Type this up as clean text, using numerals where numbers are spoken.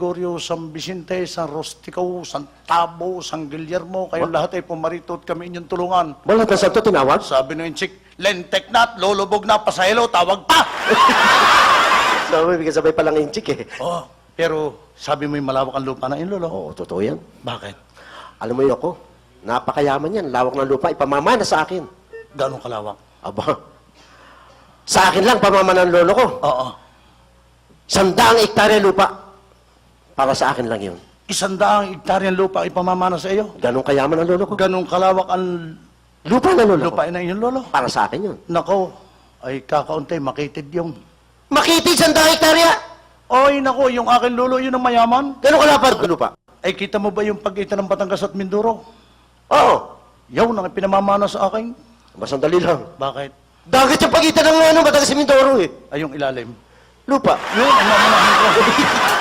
Gregorio, San Vicente, San Rostico, San Tabo, San Guillermo, kayong lahat ay pumarito at kami inyong tulungan. Wala na santo tinawag? Sabi ng chick, lentek na at lulubog na, pasahelo, tawag pa! Sabi, bigyan sabay palang inchik eh. Oh, pero sabi mo yung malawak ang lupa na yun, Lolo? Oo, totoo yan. Bakit? Alam mo yun ako, napakayaman yan. Lawak ng lupa, ipamamana sa akin. Gano'ng kalawak? Aba, sa akin lang pamamana ng lolo ko. Oo. 100 hektarya lupa. Para sa akin lang yun. 100 hektaryang lupa ipamamana sa iyo? Ganong kayaman ng lolo ko. Ganong kalawak ang Lupa ng lolo ko. lupain na inyong lolo? Para sa akin yun. Nako, ay kakaunti, makitid yung... Makitid 100 hektarya! Oy, nako, yung akin lolo, yun ang mayaman. Ganong kalapad ng lupa? Ay, kita mo ba yung pagitan ng Batangas at Mindoro? Oo. Yaw, nang pinamamana sa akin. Masandali lang. Bakit? Dagat yung pagitan ng Batangas Mindoro eh. Ay, yung ilalim. Lupa. Yun, ang mamanahin ko.